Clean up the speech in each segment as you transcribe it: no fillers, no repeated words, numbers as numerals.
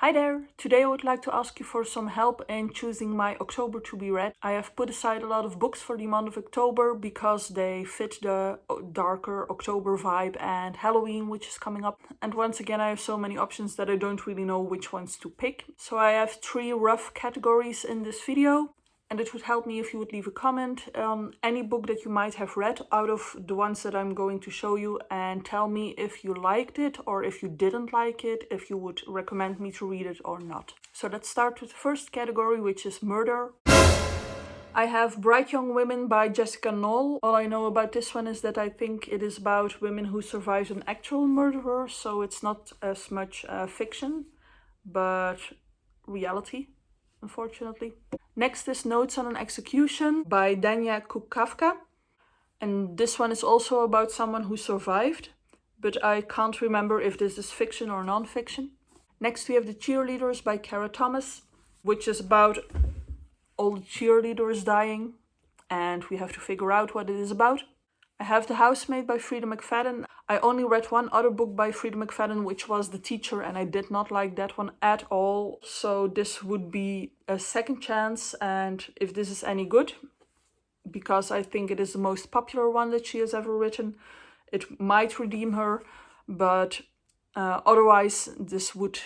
Hi there! Today I would like to ask you for some help in choosing my October to be read. I have put aside a lot of books for the month of October because they fit the darker October vibe and Halloween, which is coming up. And once again, I have so many options that I don't really know which ones to pick. So I have 3 rough categories in this video. And it would help me if you would leave a comment on any book that you might have read out of the ones that I'm going to show you, and tell me if you liked it or if you didn't like it, if you would recommend me to read it or not. So let's start with the first category, which is murder. I have Bright Young Women by Jessica Knoll. All I know about this one is that I think it is about women who survived an actual murderer, so it's not as much fiction, but reality, unfortunately. Next is Notes on an Execution by Dania Kukavka. And this one is also about someone who survived, but I can't remember if this is fiction or non-fiction. Next we have The Cheerleaders by Kara Thomas, which is about all the cheerleaders dying, and we have to figure out what it is about. I have The Housemaid by Frida McFadden. I only read one other book by Frida McFadden, which was The Teacher, and I did not like that one at all. So this would be a second chance, and if this is any good, because I think it is the most popular one that she has ever written, it might redeem her, but otherwise this would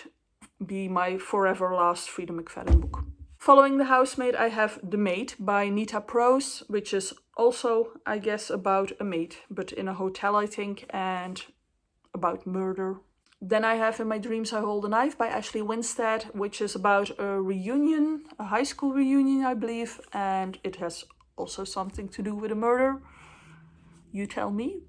be my forever last Frida McFadden book. Following The Housemaid, I have The Maid by Nita Prose, which is also, I guess, about a maid, but in a hotel, I think, and about murder. Then I have In My Dreams I Hold a Knife by Ashley Winstead, which is about a reunion, a high school reunion, I believe, and it has also something to do with a murder. You tell me.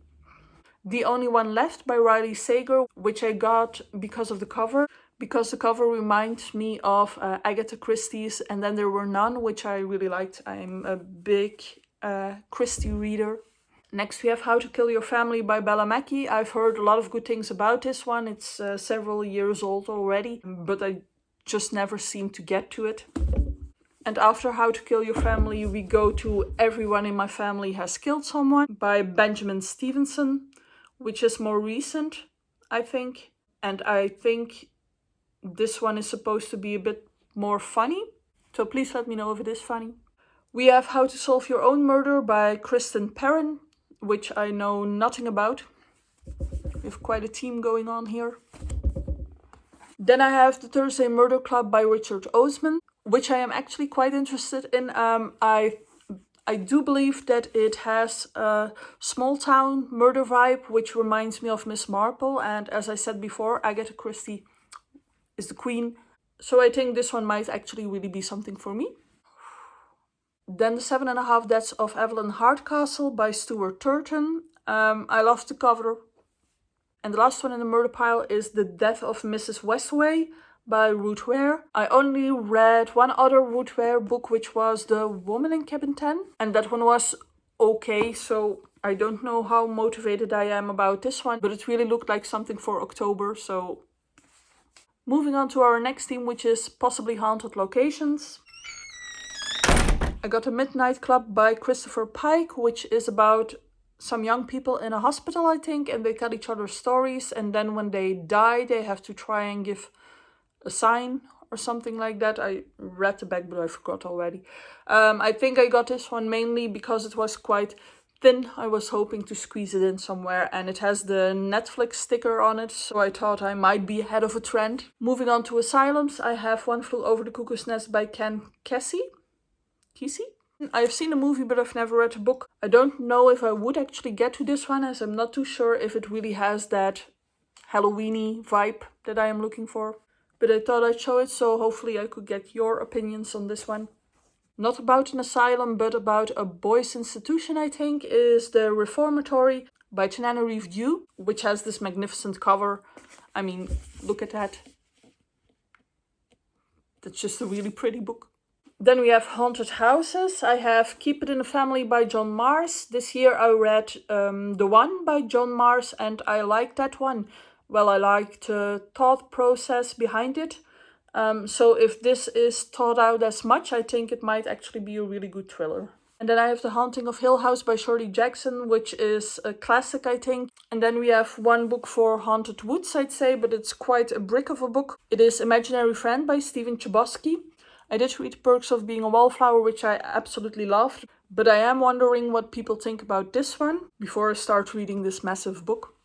The Only One Left by Riley Sager, which I got because of the cover. Because the cover reminds me of Agatha Christie's And Then There Were None, which I really liked. I'm a big Christie reader. Next we have How to Kill Your Family by Bella Mackie. I've heard a lot of good things about this one. It's several years old already, but I just never seem to get to it. And after How to Kill Your Family, we go to Everyone in My Family Has Killed Someone by Benjamin Stevenson, which is more recent, I think. And I think this one is supposed to be a bit more funny, so please let me know if it is funny. We have How to Solve Your Own Murder by Kristen Perrin, which I know nothing about. We have quite a team going on here. Then I have The Thursday Murder Club by Richard Osman, which I am actually quite interested in. I do believe that it has a small town murder vibe, which reminds me of Miss Marple, and as I said before, Agatha Christie is the queen, so I think this one might actually really be something for me. Then The 7.5 Deaths of Evelyn Hardcastle by Stuart Turton. I love the cover. And the last one in the murder pile is The Death of Mrs. Westaway by Ruth Ware. I only read one other Ruth Ware book, which was The Woman in Cabin 10, and that one was okay, so I don't know how motivated I am about this one, but it really looked like something for October, so... Moving on to our next theme, which is possibly haunted locations. I got A Midnight Club by Christopher Pike, which is about some young people in a hospital, I think, and they tell each other stories, and then when they die, they have to try and give a sign or something like that. I read the back, but I forgot already. I think I got this one mainly because it was quite thin. I was hoping to squeeze it in somewhere, and it has the Netflix sticker on it, so I thought I might be ahead of a trend. Moving on to asylums, I have One Flew Over the Cuckoo's Nest by Ken Kesey. I've seen the movie, but I've never read the book. I don't know if I would actually get to this one, as I'm not too sure if it really has that Halloween-y vibe that I am looking for. But I thought I'd show it, so hopefully I could get your opinions on this one. Not about an asylum, but about a boys' institution, I think, is The Reformatory by Tananarive Due, which has this magnificent cover. I mean, look at that. That's just a really pretty book. Then we have Haunted Houses. I have Keep It in the Family by John Mars. This year I read The One by John Mars, and I liked that one. Well, I liked the thought process behind it. So if this is thought out as much, I think it might actually be a really good thriller. And then I have The Haunting of Hill House by Shirley Jackson, which is a classic, I think. And then we have one book for Haunted Woods, I'd say, but it's quite a brick of a book. It is Imaginary Friend by Stephen Chbosky. I did read Perks of Being a Wallflower, which I absolutely loved, but I am wondering what people think about this one before I start reading this massive book.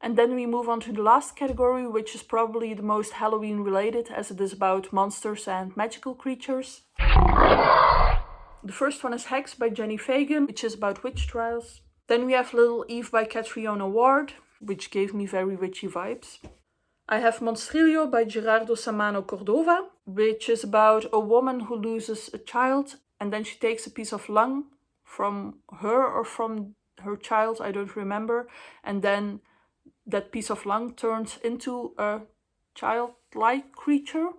And then we move on to the last category, which is probably the most Halloween related, as it is about monsters and magical creatures. The first one is Hex by Jenny Fagan, which is about witch trials. Then we have Little Eve by Catriona Ward, which gave me very witchy vibes. I have Monstrillo by Gerardo Samano Cordova, which is about a woman who loses a child and then she takes a piece of lung from her or from her child, I don't remember, and then that piece of lung turns into a childlike creature.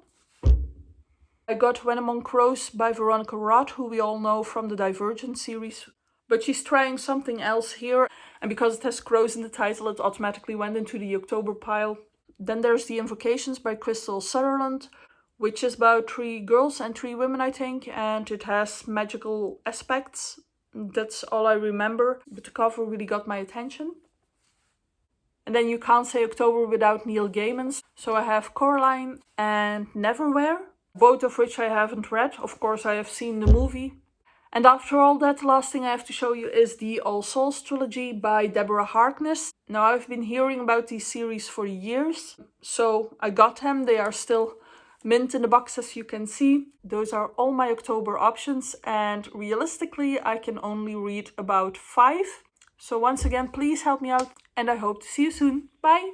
I got When Among Crows by Veronica Roth, who we all know from the Divergent series, but she's trying something else here, and because it has crows in the title, it automatically went into the October pile. Then there's The Invocations by Crystal Sutherland, which is about 3 girls and 3 women, I think, and it has magical aspects. That's all I remember, but the cover really got my attention. And then you can't say October without Neil Gaiman's, so I have Coraline and Neverwhere, both of which I haven't read. Of course, I have seen the movie. And after all that, the last thing I have to show you is the All Souls trilogy by Deborah Harkness. Now, I've been hearing about these series for years, so I got them. They are still mint in the box, as you can see. Those are all my October options, and realistically, I can only read about 5. So once again, please help me out, and I hope to see you soon. Bye!